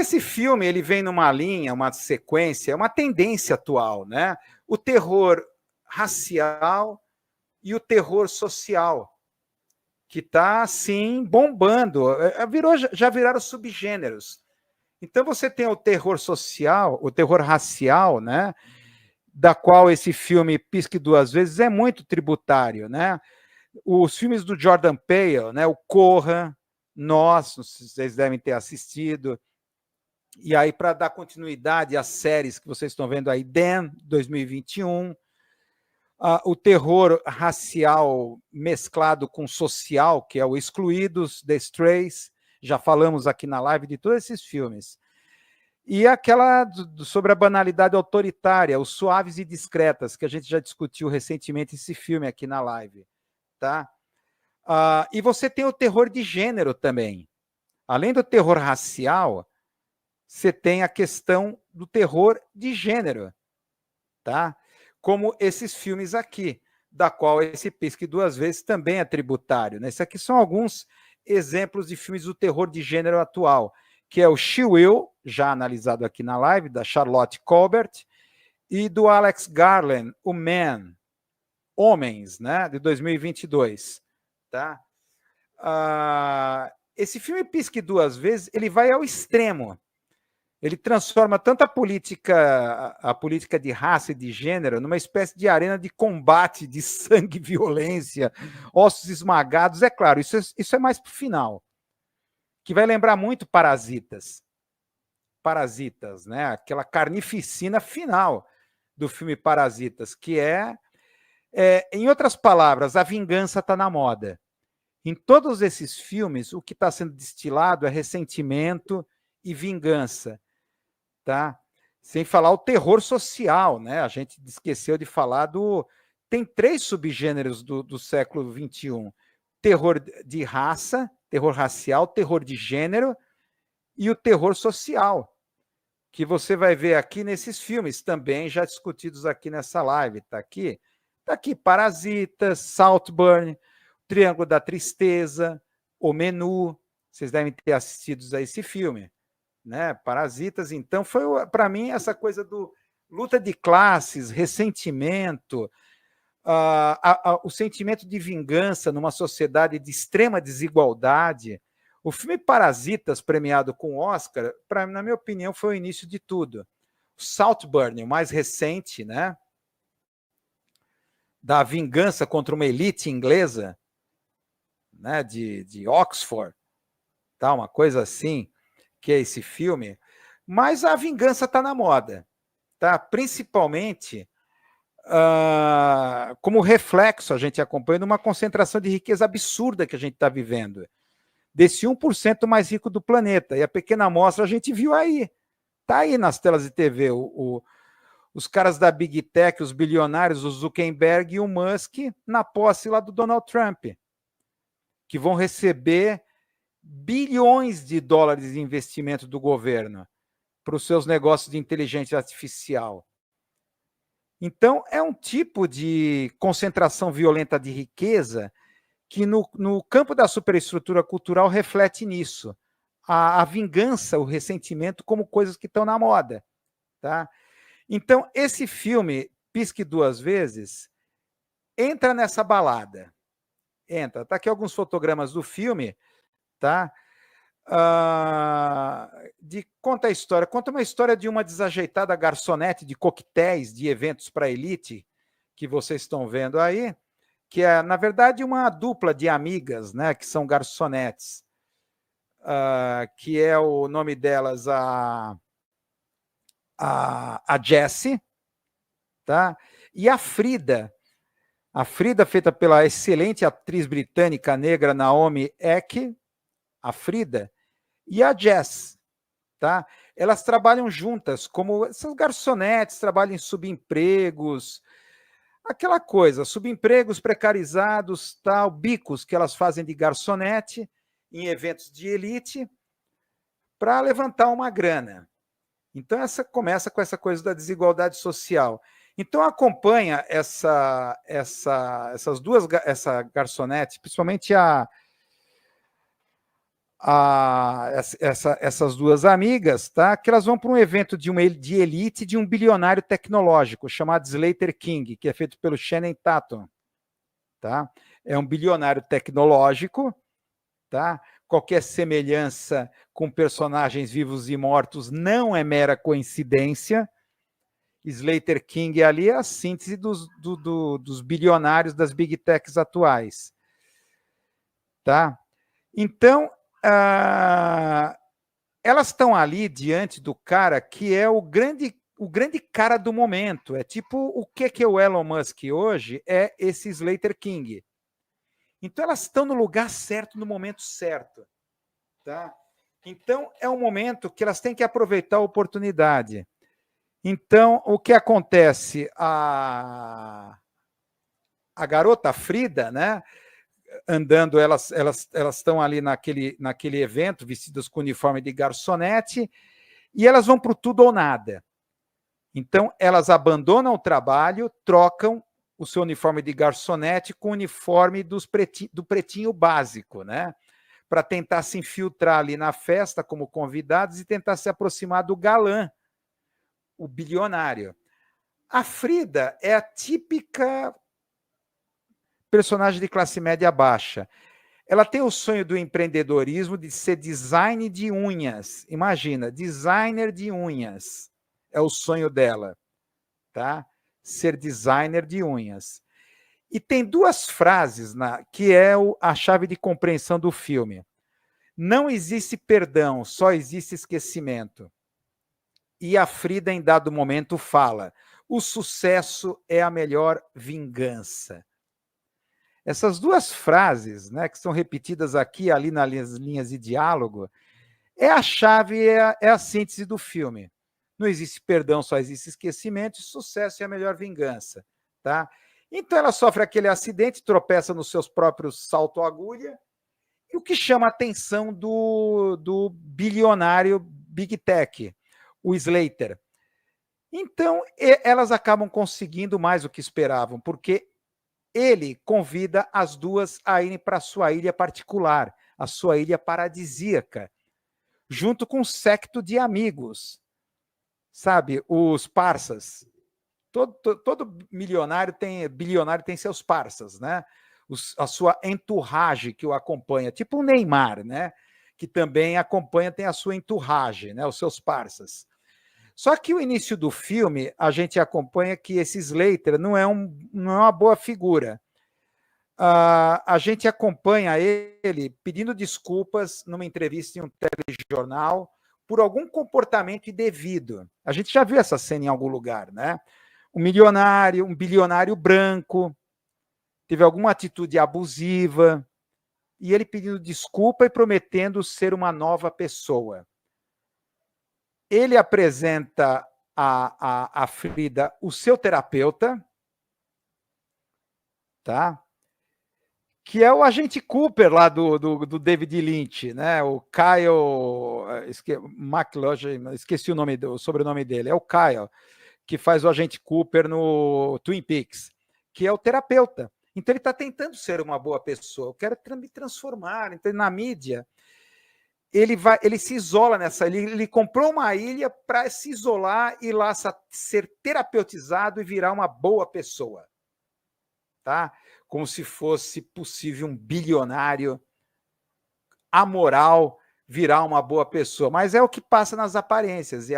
esse filme ele vem numa linha, uma sequência, uma tendência atual, né? O terror racial e o terror social, que está, assim, bombando. Já viraram subgêneros. Então você tem o terror social, o terror racial, né? Da qual esse filme Pisque Duas Vezes é muito tributário, né? Os filmes do Jordan Peele, né? O Corra, Nós, vocês devem ter assistido. E aí, para dar continuidade às séries que vocês estão vendo aí, Dan, 2021, o terror racial mesclado com social, que é o Excluídos, The Strays, já falamos aqui na live de todos esses filmes. E aquela sobre a banalidade autoritária, Os Suaves e Discretas, que a gente já discutiu recentemente esse filme aqui na live. Tá? E você tem o terror de gênero também. Além do terror racial, você tem a questão do terror de gênero, tá? Como esses filmes aqui, da qual esse Pisque Duas Vezes também é tributário. Né? Esses aqui são alguns exemplos de filmes do terror de gênero atual, que é o She Will, já analisado aqui na live, da Charlotte Colbert, e do Alex Garland, o Man, Homens, né, de 2022. Tá? Esse filme Pisque Duas Vezes, ele vai ao extremo. Ele transforma tanto a política de raça e de gênero numa espécie de arena de combate de sangue e violência, ossos esmagados. É claro, isso é mais para o final, que vai lembrar muito Parasitas. Parasitas, né? Aquela carnificina final do filme Parasitas, que em outras palavras, a vingança está na moda. Em todos esses filmes, o que está sendo destilado é ressentimento e vingança. Tá? Sem falar o terror social, né? A gente esqueceu de falar do... Tem 3 subgêneros do século XXI. Terror de raça, terror racial, terror de gênero e o terror social, que você vai ver aqui nesses filmes, também já discutidos aqui nessa live. Tá aqui Parasitas, Saltburn, Triângulo da Tristeza, O Menu. Vocês devem ter assistido a esse filme. Né? Parasitas, então, foi para mim essa coisa do luta de classes, ressentimento, o sentimento de vingança numa sociedade de extrema desigualdade. O filme Parasitas, premiado com Oscar, na minha opinião, foi o início de tudo. Saltburn, o mais recente, né? Da vingança contra uma elite inglesa, né? de Oxford, tá? Uma coisa assim, que é esse filme. Mas a vingança está na moda, tá? Principalmente como reflexo, a gente acompanha uma concentração de riqueza absurda que a gente está vivendo, desse 1% mais rico do planeta. E a pequena amostra a gente viu aí, está aí nas telas de TV, os caras da Big Tech, os bilionários, o Zuckerberg e o Musk, na posse lá do Donald Trump, que vão receber bilhões de dólares de investimento do governo para os seus negócios de inteligência artificial. Então, é um tipo de concentração violenta de riqueza que, no campo da superestrutura cultural, reflete nisso. A vingança, o ressentimento, como coisas que estão na moda. Tá? Então, esse filme, Pisque Duas Vezes, entra nessa balada. Entra. Tá aqui alguns fotogramas do filme, tá? Conta a história. Conta uma história de uma desajeitada garçonete de coquetéis, de eventos para elite, que vocês estão vendo aí, que é, na verdade, uma dupla de amigas, né, que são garçonetes, que é o nome delas a Jessie, tá? E a Frida. A Frida, feita pela excelente atriz britânica negra Naomi Eck, a Frida, e a Jess, tá? Elas trabalham juntas, como essas garçonetes, trabalham em subempregos, aquela coisa, subempregos precarizados, tal, bicos que elas fazem de garçonete em eventos de elite para levantar uma grana. Então, começa com essa coisa da desigualdade social. Então, acompanha essas duas, essa garçonete, principalmente essas duas amigas, tá? Que elas vão para um evento de elite de um bilionário tecnológico chamado Slater King, que é feito pelo Channing Tatum, tá? É um bilionário tecnológico, tá? Qualquer semelhança com personagens vivos e mortos não é mera coincidência. Slater King ali é a síntese dos bilionários das big techs atuais, tá? Então, elas estão ali diante do cara que é o grande cara do momento. É tipo o que é o Elon Musk hoje, é esse Slater King. Então elas estão no lugar certo, no momento certo. Tá? Então é um momento que elas têm que aproveitar a oportunidade. Então, o que acontece? A garota Frida, né? Andando, elas estão ali naquele evento, vestidas com uniforme de garçonete, e elas vão para o tudo ou nada. Então, elas abandonam o trabalho, trocam o seu uniforme de garçonete com o uniforme do pretinho básico, né? Para tentar se infiltrar ali na festa como convidados e tentar se aproximar do galã, o bilionário. A Frida é a típica personagem de classe média baixa. Ela tem o sonho do empreendedorismo de ser design de unhas. Imagina, designer de unhas. É o sonho dela, tá? Ser designer de unhas. E tem duas frases que é a chave de compreensão do filme. Não existe perdão, só existe esquecimento. E a Frida, em dado momento, fala: o sucesso é a melhor vingança. Essas duas frases, né, que são repetidas aqui e ali nas linhas de diálogo, é a chave, é a síntese do filme. Não existe perdão, só existe esquecimento, e sucesso é a melhor vingança. Tá? Então ela sofre aquele acidente, tropeça nos seus próprios salto-agulha, e o que chama a atenção do bilionário Big Tech, o Slater. Então, elas acabam conseguindo mais do que esperavam, porque ele convida as duas a irem para a sua ilha particular, a sua ilha paradisíaca, junto com um séquito de amigos, sabe? Os parças. Todo bilionário tem seus parças, né? A sua entourage que o acompanha, tipo o Neymar, né? Que também acompanha, tem a sua entourage, né? Os seus parças. Só que o início do filme, a gente acompanha que esse Slater não é uma boa figura. A gente acompanha ele pedindo desculpas numa entrevista em um telejornal por algum comportamento indevido. A gente já viu essa cena em algum lugar, né? Um bilionário branco, teve alguma atitude abusiva, e ele pedindo desculpa e prometendo ser uma nova pessoa. Ele apresenta a Frida o seu terapeuta, tá? Que é o agente Cooper lá do David Lynch, né? O Kyle MacLachlan, esqueci o sobrenome dele, é o Kyle, que faz o agente Cooper no Twin Peaks, que é o terapeuta. Então ele está tentando ser uma boa pessoa, eu quero me transformar. Então, na mídia, ele se isola nessa ilha, ele comprou uma ilha para se isolar e lá ser terapeutizado e virar uma boa pessoa. Tá? Como se fosse possível um bilionário amoral virar uma boa pessoa. Mas é o que passa nas aparências. E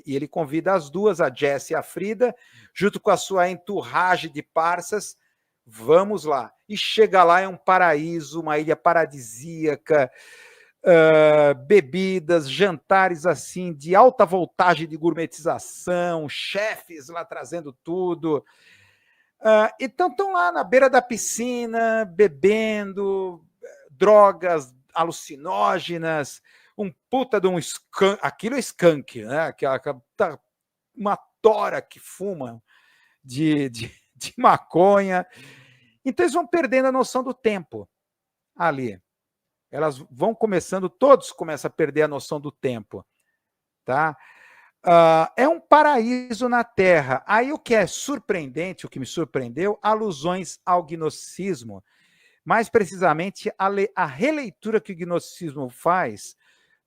ele convida as duas, a Jessie e a Frida, junto com a sua entourage de parças. Vamos lá. E chega lá, é um paraíso, uma ilha paradisíaca, bebidas, jantares assim de alta voltagem de gourmetização, chefes lá trazendo tudo. Então estão lá na beira da piscina, bebendo drogas alucinógenas, um puta de um skunk, aquilo é skunk, né? Uma tora que fuma de maconha. Então eles vão perdendo a noção do tempo ali. Elas vão começando, todos começam a perder a noção do tempo, tá? É um paraíso na Terra. Aí o que é surpreendente, o que me surpreendeu, alusões ao gnosticismo, mais precisamente a releitura que o gnosticismo faz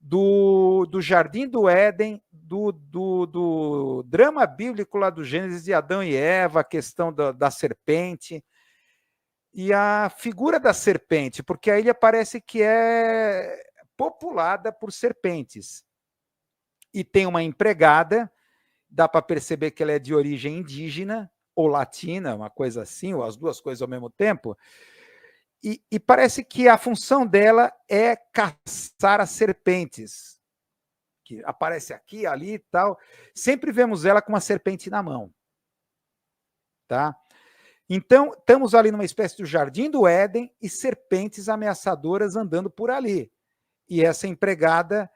do Jardim do Éden, do drama bíblico lá do Gênesis de Adão e Eva, a questão da serpente, e a figura da serpente, porque a ilha parece que é populada por serpentes. E tem uma empregada, dá para perceber que ela é de origem indígena ou latina, uma coisa assim, ou as duas coisas ao mesmo tempo, e parece que a função dela é caçar as serpentes, que aparece aqui, ali e tal. Sempre vemos ela com uma serpente na mão. Tá? Então, estamos ali numa espécie de jardim do Éden e serpentes ameaçadoras andando por ali. E essa empregada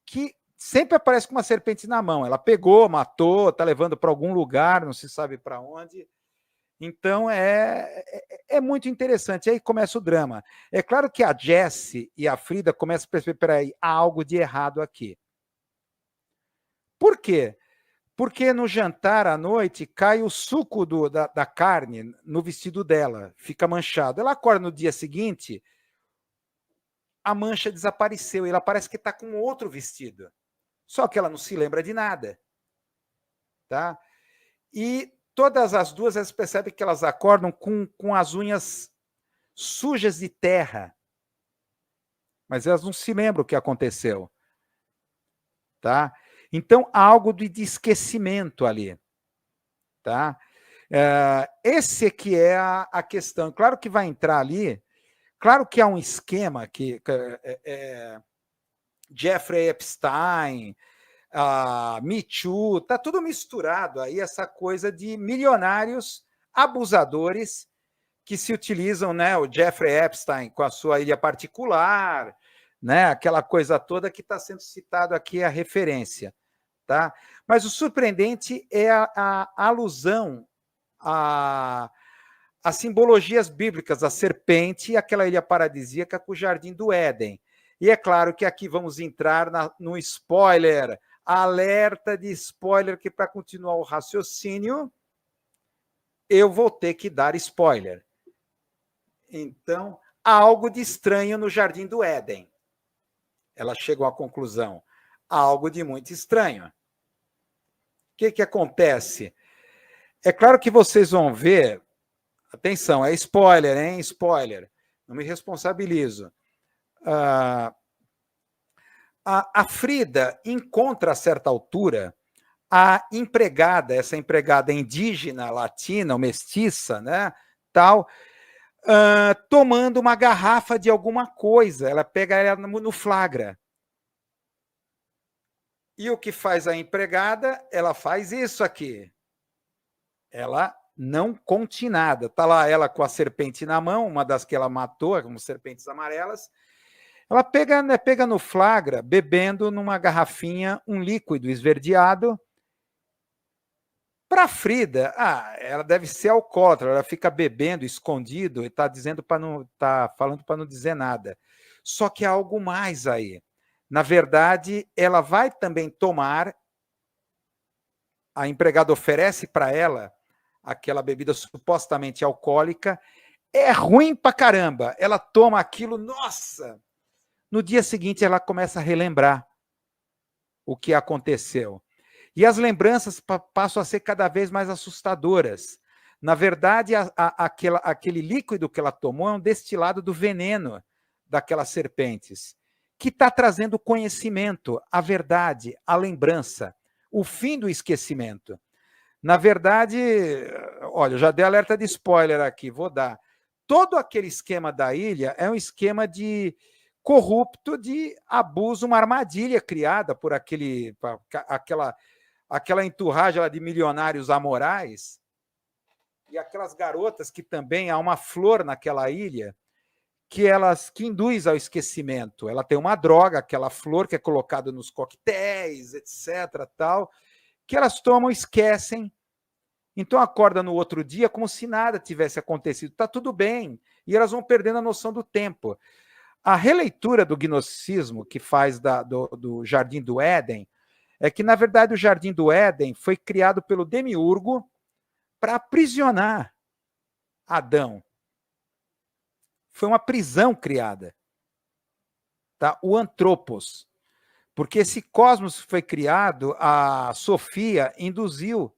que sempre aparece com uma serpente na mão. Ela pegou, matou, está levando para algum lugar, não se sabe para onde. Então, é muito interessante. Aí começa o drama. É claro que a Jessie e a Frida começam a perceber, peraí, há algo de errado aqui. Por quê? Porque no jantar à noite cai o suco da carne no vestido dela, fica manchado. Ela acorda no dia seguinte, a mancha desapareceu e ela parece que está com outro vestido. Só que ela não se lembra de nada. Tá? E todas as duas, elas percebem que elas acordam com as unhas sujas de terra. Mas elas não se lembram o que aconteceu. Tá? Então, há algo de esquecimento ali. Tá? Esse que é a questão. Claro que vai entrar ali, claro que há um esquema que Jeffrey Epstein, Me Too, está tudo misturado aí, essa coisa de milionários abusadores que se utilizam, né, o Jeffrey Epstein com a sua ilha particular, né, aquela coisa toda que está sendo citado aqui, a referência. Tá? Mas o surpreendente é a alusão a simbologias bíblicas, a serpente e aquela ilha paradisíaca com o Jardim do Éden. E é claro que aqui vamos entrar no spoiler, alerta de spoiler, que para continuar o raciocínio, eu vou ter que dar spoiler. Então, há algo de estranho no Jardim do Éden. Ela chegou à conclusão, há algo de muito estranho. O que acontece? É claro que vocês vão ver, atenção, é spoiler, hein? Spoiler, não me responsabilizo. A Frida encontra, a certa altura, a empregada, essa empregada indígena, latina, ou mestiça, né, tal, tomando uma garrafa de alguma coisa. Ela pega ela no flagra. E o que faz a empregada? Ela faz isso aqui. Ela não conte nada. Está lá ela com a serpente na mão, uma das que ela matou, como serpentes amarelas. Ela pega no flagra, bebendo numa garrafinha um líquido esverdeado. Para a Frida, ela deve ser alcoólatra, ela fica bebendo escondido e está dizendo falando para não dizer nada. Só que há algo mais aí. Na verdade, ela vai também tomar, a empregada oferece para ela aquela bebida supostamente alcoólica, é ruim pra caramba. Ela toma aquilo, nossa! No dia seguinte, ela começa a relembrar o que aconteceu. E as lembranças passam a ser cada vez mais assustadoras. Na verdade, aquele líquido que ela tomou é um destilado do veneno daquelas serpentes, que está trazendo conhecimento, a verdade, a lembrança, o fim do esquecimento. Na verdade, olha, eu já dei alerta de spoiler aqui, vou dar. Todo aquele esquema da ilha é um esquema de corrupto, de abuso, uma armadilha criada por aquela enturragem de milionários amorais, e aquelas garotas que também há uma flor naquela ilha que induz ao esquecimento. Ela tem uma droga, aquela flor que é colocada nos coquetéis, etc., tal, que elas tomam e esquecem. Então acorda no outro dia como se nada tivesse acontecido. Está tudo bem. E elas vão perdendo a noção do tempo. A releitura do gnosticismo que faz do Jardim do Éden é que, na verdade, o Jardim do Éden foi criado pelo Demiurgo para aprisionar Adão? Foi uma prisão criada. Tá? O antropos. Porque esse cosmos foi criado, a Sofia induziu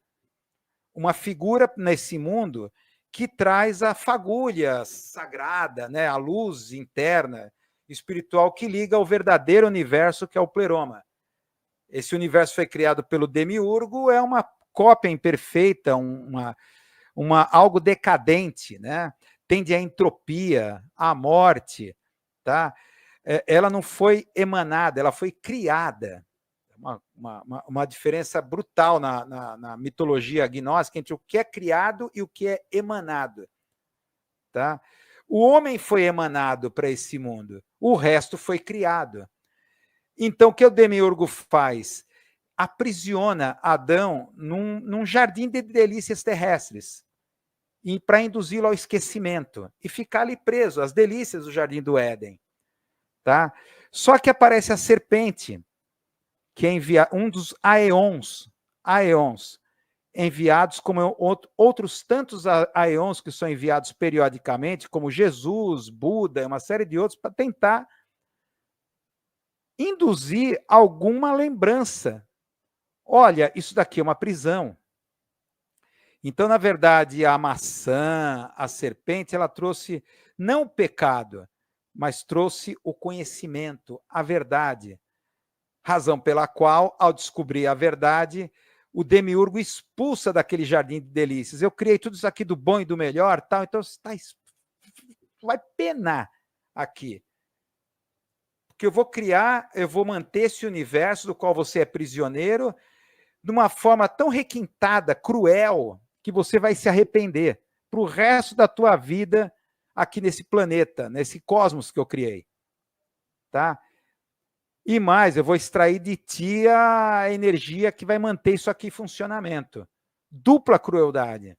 uma figura nesse mundo que traz a fagulha sagrada, né? A luz interna, espiritual, que liga ao verdadeiro universo, que é o pleroma. Esse universo foi criado pelo Demiurgo, é uma cópia imperfeita, algo decadente, né? Tende à entropia, à morte, tá? Ela não foi emanada, ela foi criada. Uma diferença brutal na mitologia gnóstica entre o que é criado e o que é emanado. Tá? O homem foi emanado para esse mundo, o resto foi criado. Então, o que o Demiurgo faz? Aprisiona Adão num jardim de delícias terrestres, para induzi-lo ao esquecimento e ficar ali preso às delícias do jardim do Éden. Tá? Só que aparece a serpente, que é um dos aeons, enviados como outros tantos aeons que são enviados periodicamente, como Jesus, Buda, uma série de outros, para tentar induzir alguma lembrança. Olha, isso daqui é uma prisão. Então, na verdade, a maçã, a serpente, ela trouxe não o pecado, mas trouxe o conhecimento, a verdade. Razão pela qual, ao descobrir a verdade, o Demiurgo expulsa daquele jardim de delícias. Eu criei tudo isso aqui do bom e do melhor, tal, então você vai penar aqui. Porque eu vou manter esse universo do qual você é prisioneiro de uma forma tão requintada, cruel, que você vai se arrepender para o resto da tua vida aqui nesse planeta, nesse cosmos que eu criei. Tá? E mais, eu vou extrair de ti a energia que vai manter isso aqui em funcionamento. Dupla crueldade.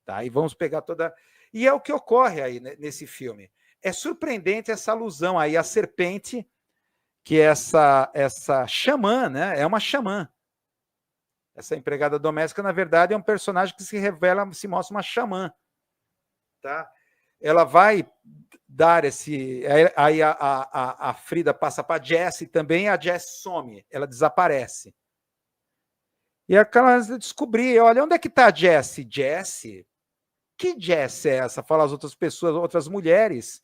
Tá? E vamos pegar toda... E é o que ocorre aí nesse filme. É surpreendente essa alusão aí à serpente, que é essa xamã, né? É uma xamã. Essa empregada doméstica, na verdade, é um personagem que se mostra uma xamã. Tá? Ela vai dar esse... Aí a Frida passa para a Jessie também, e a Jessie some, ela desaparece. E aquela descobrir, olha, onde é que está a Jessie? Jessie? Que Jessie é essa? Fala as outras pessoas, outras mulheres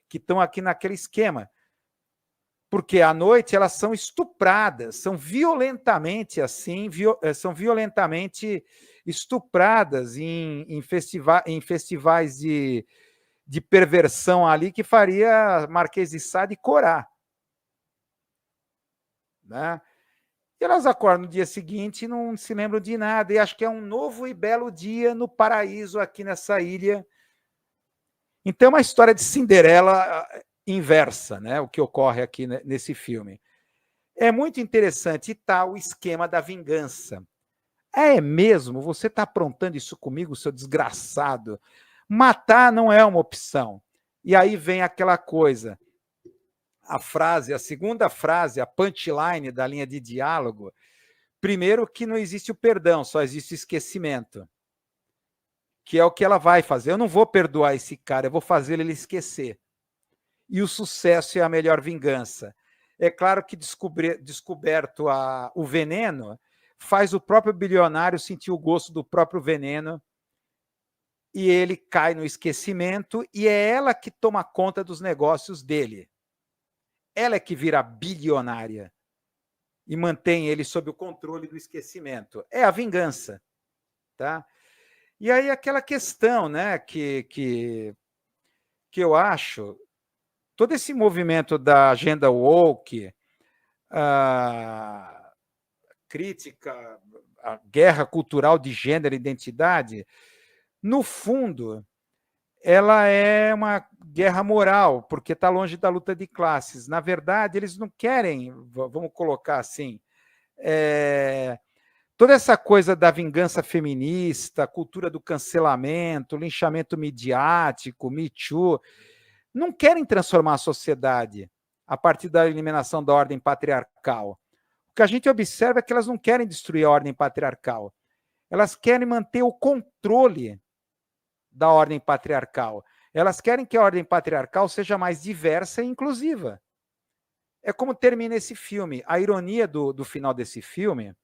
que estão aqui naquele esquema. Porque à noite elas são estupradas, são violentamente são violentamente estupradas em festivais de perversão ali que faria Marquês de Sade corar. Né? E elas acordam no dia seguinte e não se lembram de nada, e acho que é um novo e belo dia no paraíso aqui nessa ilha. Então é uma história de Cinderela inversa, né? O que ocorre aqui nesse filme. É muito interessante, e tá o esquema da vingança. É mesmo? Você está aprontando isso comigo, seu desgraçado? Matar não é uma opção. E aí vem aquela coisa, a segunda frase, a punchline da linha de diálogo, primeiro que não existe o perdão, só existe o esquecimento, que é o que ela vai fazer. Eu não vou perdoar esse cara, eu vou fazer ele esquecer. E o sucesso é a melhor vingança. É claro que descoberto o veneno, faz o próprio bilionário sentir o gosto do próprio veneno, e ele cai no esquecimento, e é ela que toma conta dos negócios dele. Ela é que vira bilionária e mantém ele sob o controle do esquecimento. É a vingança. Tá? E aí aquela questão, né, que eu acho, todo esse movimento da agenda woke, a crítica, a guerra cultural de gênero e identidade, no fundo, ela é uma guerra moral, porque está longe da luta de classes. Na verdade, eles não querem, vamos colocar assim, toda essa coisa da vingança feminista, cultura do cancelamento, linchamento midiático, Me Too, não querem transformar a sociedade a partir da eliminação da ordem patriarcal. O que a gente observa é que elas não querem destruir a ordem patriarcal. Elas querem manter o controle da ordem patriarcal. Elas querem que a ordem patriarcal seja mais diversa e inclusiva. É como termina esse filme. A ironia do final desse filme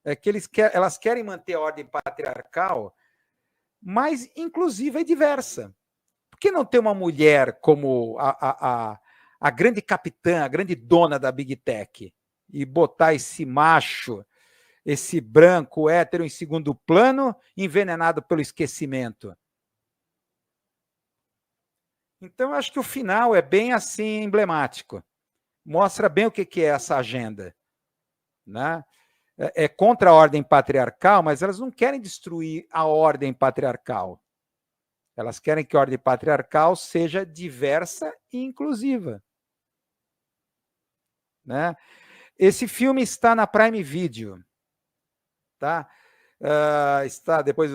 é que elas querem manter a ordem patriarcal mais inclusiva e diversa. Por que não ter uma mulher como a grande capitã, a grande dona da Big Tech, e botar esse macho, esse branco hétero em segundo plano, envenenado pelo esquecimento? Então, acho que o final é bem assim emblemático. Mostra bem o que é essa agenda, né? É contra a ordem patriarcal, mas elas não querem destruir a ordem patriarcal. Elas querem que a ordem patriarcal seja diversa e inclusiva, né? Esse filme está na Prime Video, tá? Está depois